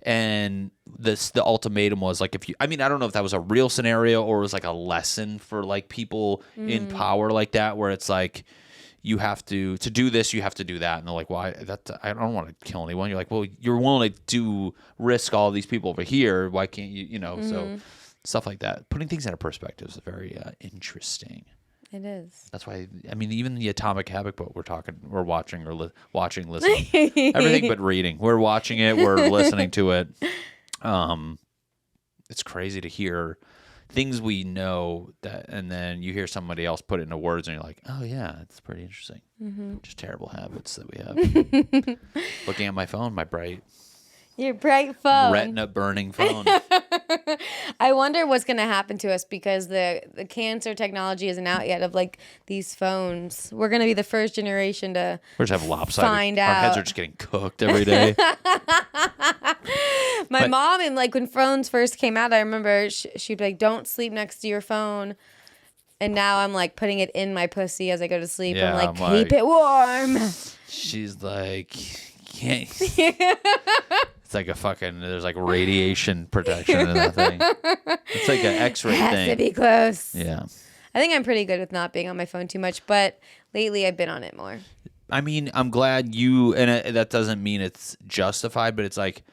And the ultimatum was like, I don't know if that was a real scenario or it was like a lesson for like people in power like that, where it's like, you have to do this, you have to do that. And they're like, well, I don't want to kill anyone. You're like, well, you're willing to risk all these people over here. Why can't you, so stuff like that. Putting things into perspective is very interesting. It is. That's why, even the Atomic Habit book we're watching or listening, everything but reading. We're watching it, we're listening to it. It's crazy to hear things we know and then you hear somebody else put it into words, and you're like, oh yeah, it's pretty interesting. Just terrible habits that we have. Looking at my phone, your bright phone, retina burning phone. I wonder what's going to happen to us because the cancer technology isn't out yet of like these phones. We're going to be the first generation to We're just have lopsided. Find Our out. heads are just getting cooked every day. My mom, and like when phones first came out, I remember she'd be like, don't sleep next to your phone. And now I'm like putting it in my pussy as I go to sleep. Yeah, I'm like, keep it warm. She's like, can't. It's like there's like radiation protection in that thing. It's like an X-ray thing. Has to be close. Yeah. I think I'm pretty good with not being on my phone too much, but lately I've been on it more. I'm glad and that doesn't mean it's justified, but it's like,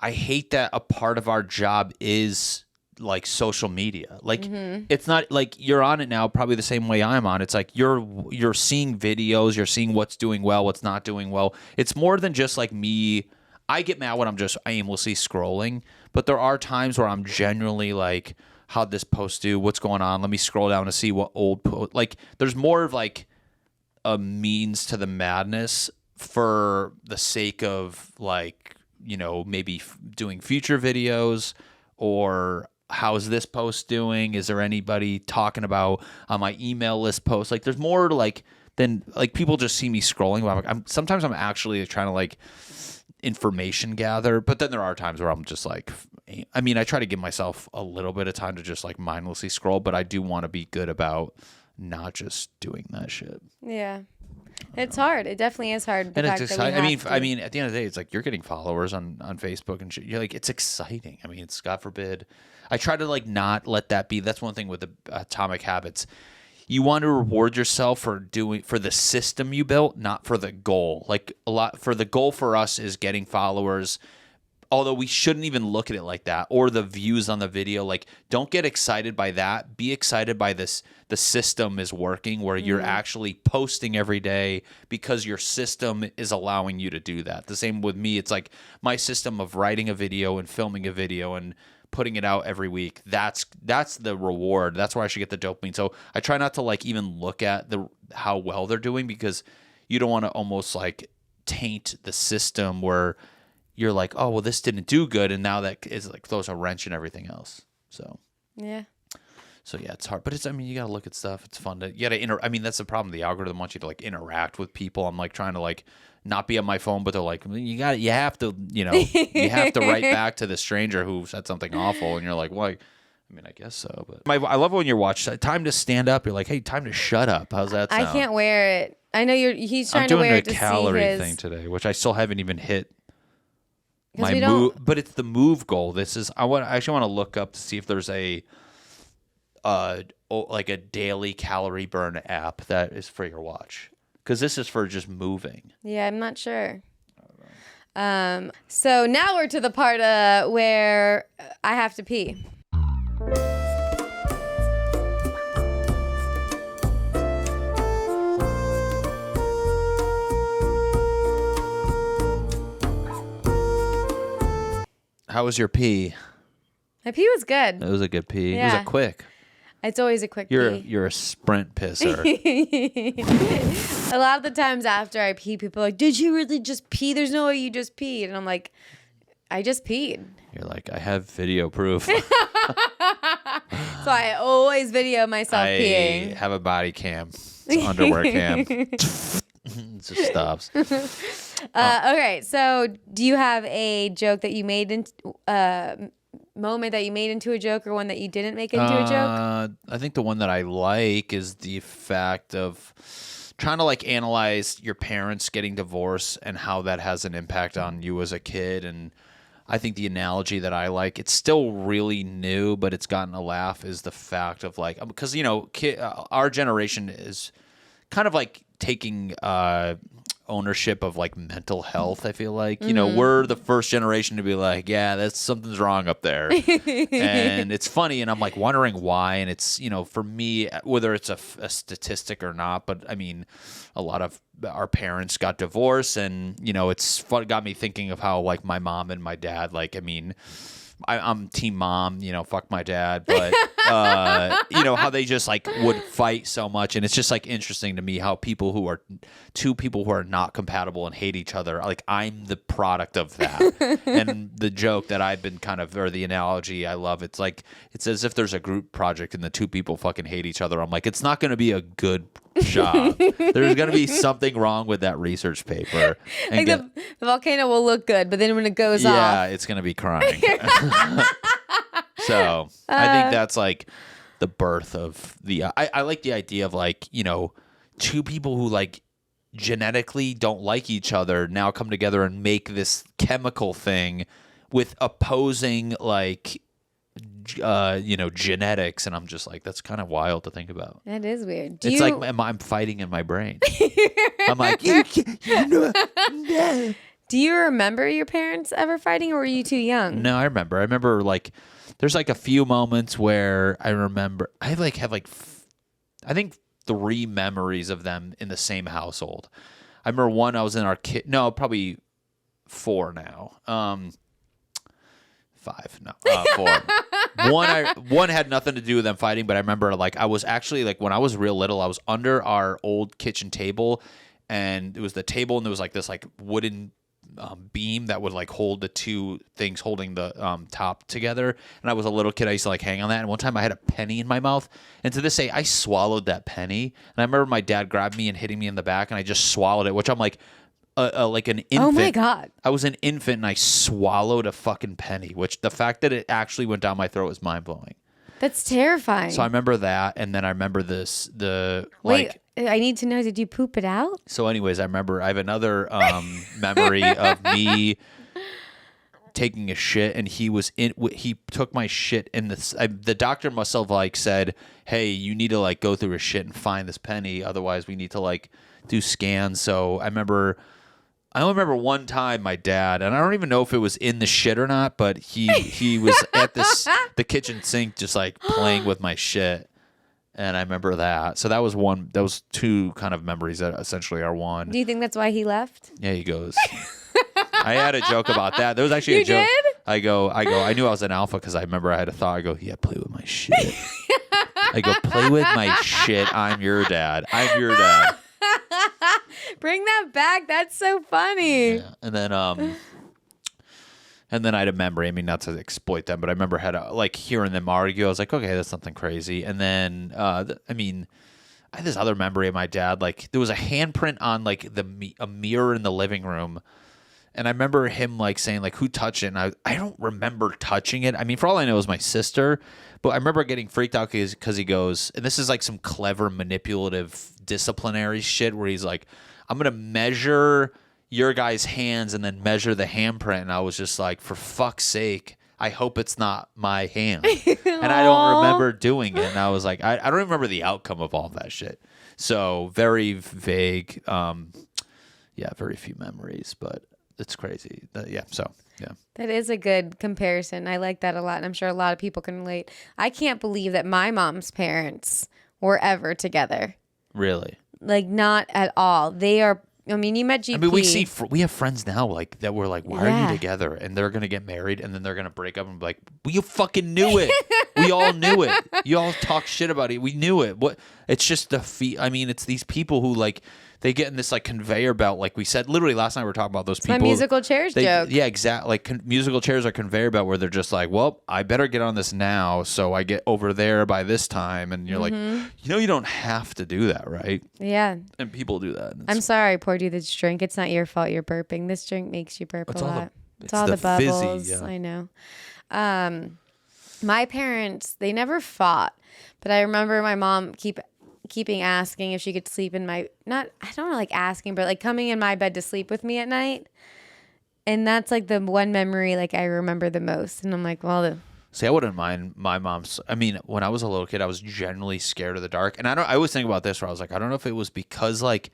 I hate that a part of our job is like social media. Like it's not like you're on it now probably the same way I'm on. It's like you're seeing videos, you're seeing what's doing well, what's not doing well. It's more than just like me. I get mad when I'm just aimlessly scrolling, but there are times where I'm genuinely like, how'd this post do? What's going on? Let me scroll down to see what old post. Like there's more of like a means to the madness for the sake of like, maybe doing future videos, or how's this post doing? Is there anybody talking about on my email list post? Like there's more to like than like people just see me scrolling. Sometimes I'm actually trying to like information gather, but then there are times where I'm just like, I try to give myself a little bit of time to just like mindlessly scroll, but I do want to be good about not just doing that shit. Yeah. It's hard. It definitely is hard. And it's exciting. At the end of the day, it's like you're getting followers on Facebook and shit. You're like, it's exciting. It's God forbid. I try to like not let that be. That's one thing with the Atomic Habits. You want to reward yourself for the system you built, not for the goal. Like the goal for us is getting followers. Although we shouldn't even look at it like that, or the views on the video. Like, don't get excited by that. Be excited by this. The system is working where you're actually posting every day because your system is allowing you to do that. The same with me. It's like my system of writing a video and filming a video and putting it out every week. That's the reward. That's where I should get the dopamine. So I try not to like even look at how well they're doing, because you don't want to almost like taint the system where you're like, oh, well, this didn't do good, and now that is like throws a wrench in everything else. So yeah, it's hard, but you got to look at stuff. It's fun you got to that's the problem. The algorithm wants you to like interact with people. I'm like trying to like not be on my phone, but they're like, you have to write back to the stranger who said something awful, and you're like, well, I guess so. But I love when you watch Time to Stand Up. You're like, hey, time to shut up. How's that sound? I can't wear it. I know he's trying to wear it to see his. I'm doing a calorie thing today, which I still haven't even hit. My move, but it's the move goal. I actually want to look up to see if there's a daily calorie burn app that is for your watch, because this is for just moving. Yeah, I'm not sure. So now we're to the part where I have to pee. How was your pee? My pee was good. It was a good pee. Yeah. Was it quick? It's always a quick pee. You're a sprint pisser. A lot of the times after I pee, people are like, did you really just pee? There's no way you just peed. And I'm like, I just peed. You're like, I have video proof. So I always video myself peeing. I have a body cam. It's an underwear cam. It just stops. Okay, so do you have a joke that you made moment that you made into a joke, or one that you didn't make into a joke? I think the one that I like is the fact of trying to like analyze your parents getting divorced and how that has an impact on you as a kid. And I think the analogy that I like, it's still really new, but it's gotten a laugh, is the fact of like, because, you know, our generation is kind of like taking ownership of like mental health. I feel like, you know, we're the first generation to be like, yeah, that's something's wrong up there. And it's funny, and I'm like wondering why. And it's, you know, for me, whether it's a statistic or not, but I mean, a lot of our parents got divorced, and, you know, it's fun, got me thinking of how like my mom and my dad, like, I mean, I'm team mom, you know, fuck my dad, but you know, how they just like would fight so much. And it's just like interesting to me how two people who are not compatible and hate each other, like I'm the product of that. And the joke that I've been or the analogy I love, it's like, it's as if there's a group project and the two people fucking hate each other. I'm like, it's not going to be a good job. There's going to be something wrong with that research paper. And Like the volcano will look good, but then when it goes off, yeah, it's going to be crying. So I think that's like the birth of the, I like the idea of like, you know, two people who like genetically don't like each other now come together and make this chemical thing with opposing like, you know, genetics. And I'm just like, that's kind of wild to think about. That is weird. It's like I'm fighting in my brain. I'm like, you know, no. Do you remember your parents ever fighting, or were you too young? No, I remember like there's like a few moments where I remember I like have like I think 3 memories of them in the same household. I remember one, I was in our probably 4 now. 5, no, 4. One had nothing to do with them fighting, but I remember like I was actually like when I was real little, I was under our old kitchen table, and it was the table, and there was like this like wooden beam that would like hold the two things holding the top together. And I was a little kid, I used to like hang on that. And one time I had a penny in my mouth, and to this day I swallowed that penny. And I remember my dad grabbed me and hitting me in the back, and I just swallowed it, which I'm like an infant. Oh my God. I was an infant and I swallowed a fucking penny, which the fact that it actually went down my throat was mind blowing. That's terrifying. So I remember that, and then I remember Wait, I need to know, did you poop it out? So anyways, I have another memory of me taking a shit, and he took my shit in the doctor must have like said, hey, you need to like go through a shit and find this penny, otherwise we need to like do scans. So I only remember one time my dad, and I don't even know if it was in the shit or not, but he was at the kitchen sink just like playing with my shit. And I remember that. So that was 2 kind of memories that essentially are one. Do you think that's why he left? Yeah, he goes. I had a joke about that. There was actually You a joke. did? I go, I knew I was an alpha because I remember I had a thought. I go, yeah, play with my shit. I go, play with my shit. I'm your dad. Bring that back. That's so funny. Yeah. And then I had a memory. I mean, not to exploit them, but I remember like hearing them argue. I was like, okay, that's nothing crazy. And then, I had this other memory of my dad. Like there was a handprint on like a mirror in the living room. And I remember him like saying like, who touched it? And I don't remember touching it. I mean, for all I know, it was my sister. But I remember getting freaked out because he goes, and this is like some clever manipulative disciplinary shit where he's like, I'm going to measure your guys' hands and then measure the handprint. And I was just like, for fuck's sake, I hope it's not my hand. And I don't remember doing it. And I was like, I don't remember the outcome of all that shit. So very vague. Yeah, very few memories. But it's crazy. Yeah. So yeah. That is a good comparison. I like that a lot. And I'm sure a lot of people can relate. I can't believe that my mom's parents were ever together. Really? Like, not at all. They are. I mean, you met GP. I mean, we have friends now like that. We're like, why are Yeah. you together? And they're gonna get married, and then they're gonna break up and be like, well, you fucking knew it. We all knew it. You all talk shit about it. We knew it. What? It's just I mean, it's these people who like they get in this like conveyor belt. Like we said, literally last night we were talking about those people. My musical chairs joke. Yeah, exactly. Like musical chairs are conveyor belt where they're just like, well, I better get on this now so I get over there by this time. And you're like, you don't have to do that, right? Yeah. And people do that. I'm sorry, poured you this drink. It's not your fault you're burping. This drink makes you burp a lot. It's all the bubbles. Fizzy, yeah. I know. My parents, they never fought, but I remember my mom keeping asking if she could sleep in I don't know, like asking, but like coming in my bed to sleep with me at night. And that's like the one memory like I remember the most. And I'm like, well, see, I wouldn't mind my mom's. I mean, when I was a little kid, I was generally scared of the dark. And I always think about this where I was like, I don't know if it was because like,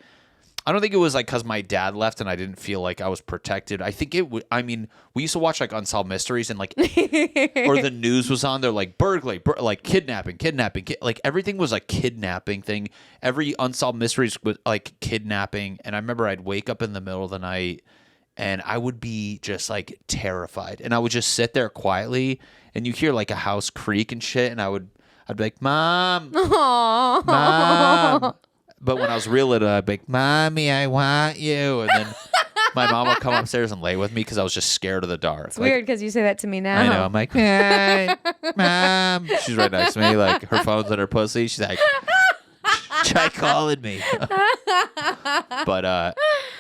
I don't think it was like because my dad left and I didn't feel like I was protected. I think it would, I mean, we used to watch like Unsolved Mysteries and like, or the news was on there like burglary, like kidnapping, like everything was like kidnapping thing. Every Unsolved Mysteries was like kidnapping. And I remember I'd wake up in the middle of the night and I would be just like terrified. And I would just sit there quietly and you hear like a house creak and shit. And I'd be like, Mom, Mom. But when I was real little, I'd be like, Mommy, I want you. And then my mom would come upstairs and lay with me because I was just scared of the dark. It's weird because you say that to me now. I know. I'm like, hey, Mom. She's right next to me. Like, her phone's in her pussy. She's like, try calling me. But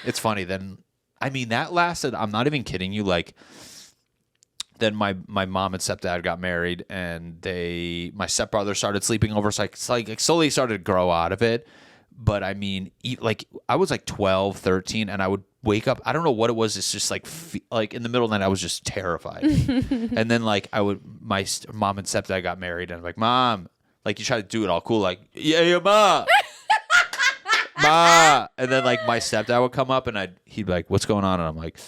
it's funny. Then, I mean, that lasted, I'm not even kidding you, like, then my mom and stepdad got married and my stepbrother started sleeping over. So I slowly started to grow out of it. But I mean, like I was like 12, 13 and I would wake up. I don't know what it was. It's just like in the middle of the night, I was just terrified. And then like my mom and stepdad got married and I'm like, Mom, like you try to do it all cool. Like, yeah, Ma. Ma. And then like my stepdad would come up and he'd be like, what's going on? And I'm like,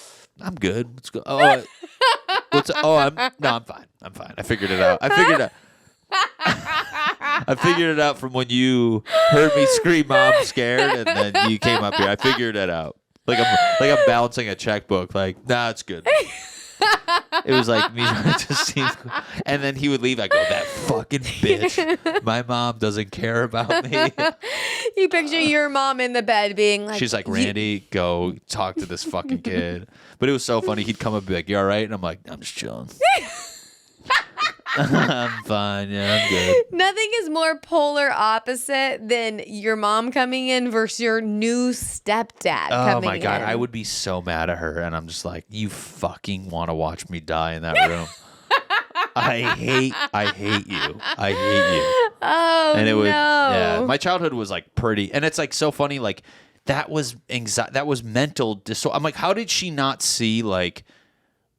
I'm good. Let's go. I'm fine. I'm fine. I figured it out. I figured it out from when you heard me scream, Mom, scared, and then you came up here. I figured it out. Like I'm balancing a checkbook. Like, nah, it's good. It was like me trying to see. And then he would leave. I go, that fucking bitch. My mom doesn't care about me. You picture your mom in the bed being like, she's like, Randy, go talk to this fucking kid. But it was so funny. He'd come up and be like, you all right? And I'm like, I'm just chilling. I'm fine. Yeah, I'm good. Nothing is more polar opposite than your mom coming in versus your new stepdad coming in. Oh my God. I would be so mad at her. And I'm just like, you fucking want to watch me die in that room. I hate you. Oh, and it was, no. Yeah, my childhood was like pretty. And it's like so funny. Like that was anxiety. That was mental disorder. I'm like, how did she not see like,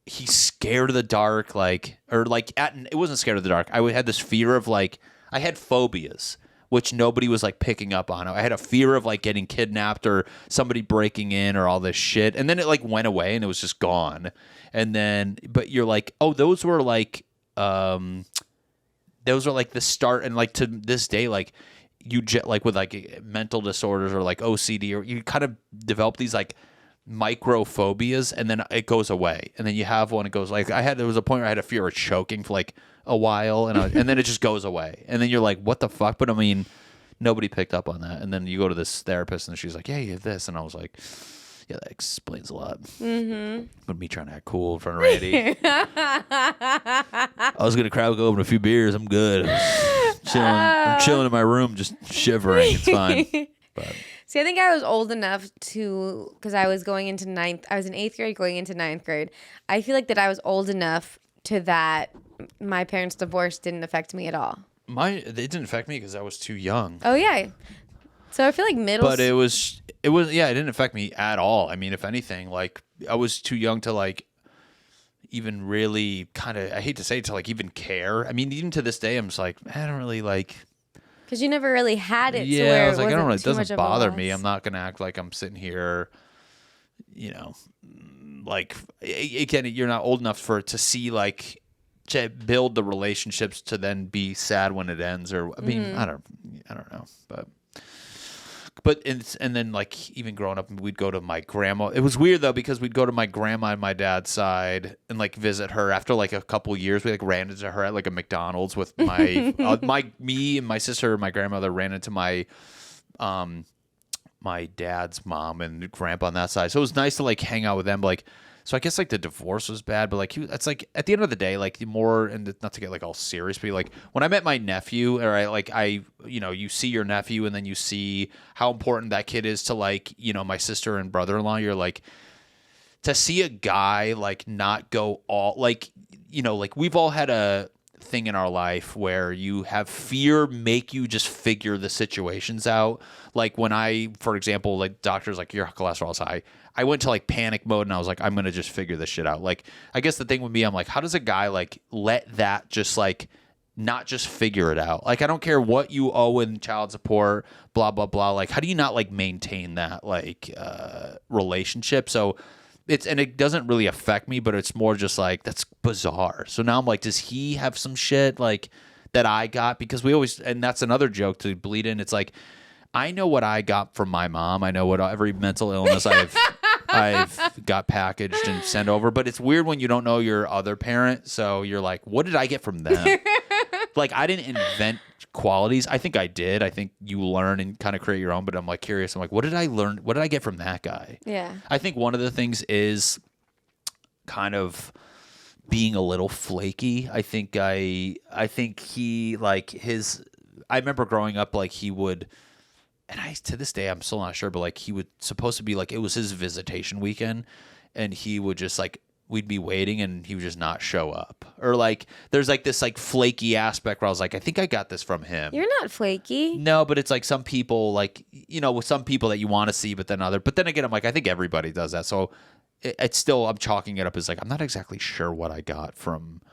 he's scared of the dark, like, or like, it wasn't scared of the dark. I had this fear of like, I had phobias, which nobody was like picking up on. I had a fear of like getting kidnapped or somebody breaking in or all this shit. And then it like went away and it was just gone. And then, but you're like, oh, those were like the start. And like to this day, like like with like mental disorders or like OCD, or you kind of develop these like micro phobias and then it goes away. And then you have one, it goes like, there was a point where I had a fear of choking for like a while and then it just goes away. And then you're like, what the fuck? But I mean, nobody picked up on that. And then you go to this therapist and she's like, yeah, you have this. And I was like, yeah, that explains a lot. Mm-hmm. But me trying to act cool in front of Randy. I was going to crowd open a few beers. I'm good. I'm chilling in my room, just shivering. It's fine. But see, I think I was old enough because I was going into I was in 8th grade going into 9th grade. I feel like that I was old enough that my parents' divorce didn't affect me at all. It didn't affect me because I was too young. Oh, yeah. So I feel like But it didn't affect me at all. I mean, if anything, like I was too young to like even really kind of, I hate to say it, to like even care. I mean, even to this day, I'm just like, I don't really like. Because you never really had it. Yeah, to where I was like, I don't know. It too much doesn't of a bother loss. me. I'm not going to act like I'm sitting here, like again, you're not old enough to see like to build the relationships to then be sad when it ends, or I mean, I don't know, but and then like even growing up, we'd go to my grandma. It was weird though because we'd go to my grandma on my dad's side and like visit her after like a couple years. We like ran into her at like a McDonald's with my me and my sister and my grandmother ran into my my dad's mom and grandpa on that side. So it was nice to like hang out with them. But like, so I guess like the divorce was bad, but like it's like at the end of the day, like the more, and not to get like all serious, but like when I met my nephew, or you see your nephew and then you see how important that kid is to like, my sister and brother-in-law, you're like, to see a guy like not go all like, like we've all had a thing in our life where you have fear make you just figure the situations out. Like when for example, like doctors like your cholesterol's high, I went to like panic mode and I was like, I'm gonna just figure this shit out. Like I guess the thing would be, I'm like, how does a guy like let that just like not just figure it out? Like I don't care what you owe in child support, blah blah blah, like how do you not like maintain that like relationship? So it doesn't really affect me, but it's more just like, that's bizarre. So now I'm like, does he have some shit like that I got? Because we always, and that's another joke to bleed in. It's like, I know what I got from my mom. I know what every mental illness I've got packaged and sent over. But it's weird when you don't know your other parent. So you're like, what did I get from them? Like, I didn't invent qualities. I think I did. I think you learn and kind of create your own. But I'm like curious. I'm like, what did I learn? What did I get from that guy? Yeah. I think one of the things is kind of being a little flaky. I think he like his. I remember growing up, like he would. And to this day, I'm still not sure, but like he would supposed to be like, it was his visitation weekend and he would just like, we'd be waiting and he would just not show up. Or like, there's like this like flaky aspect where I was like, I think I got this from him. You're not flaky. No, but it's like some people like, with some people that you want to see, but then again, I'm like, I think everybody does that. So it's still, I'm chalking it up as like, I'm not exactly sure what I got from,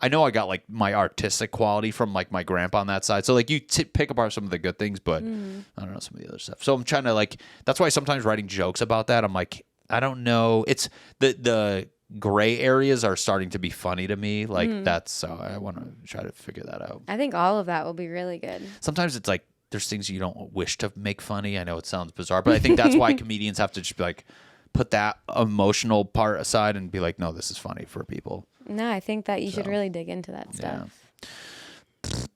I know I got like my artistic quality from like my grandpa on that side. So like you pick apart some of the good things, but I don't know some of the other stuff. So I'm trying to like, that's why sometimes writing jokes about that, I'm like, I don't know. It's the gray areas are starting to be funny to me. Like that's, so I want to try to figure that out. I think all of that will be really good. Sometimes it's like, there's things you don't wish to make funny. I know it sounds bizarre, but I think that's why comedians have to just be like, put that emotional part aside and be like, no, this is funny for people. No, I think that you should really dig into that stuff.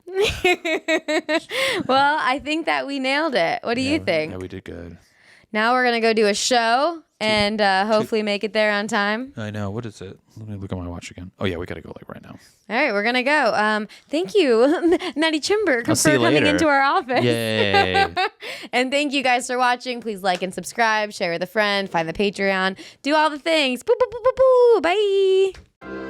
Yeah. Well, I think that we nailed it. What do you think? Yeah, we did good. Now we're going to go do a show and hopefully make it there on time. I know. What is it? Let me look at my watch again. Oh, yeah, we got to go like right now. All right, we're going to go. Thank you, Matty Chymbor, for coming into our office. Yay. And thank you guys for watching. Please like and subscribe, share with a friend, find the Patreon, do all the things. Boo, boo, boo, boo, boo. Bye.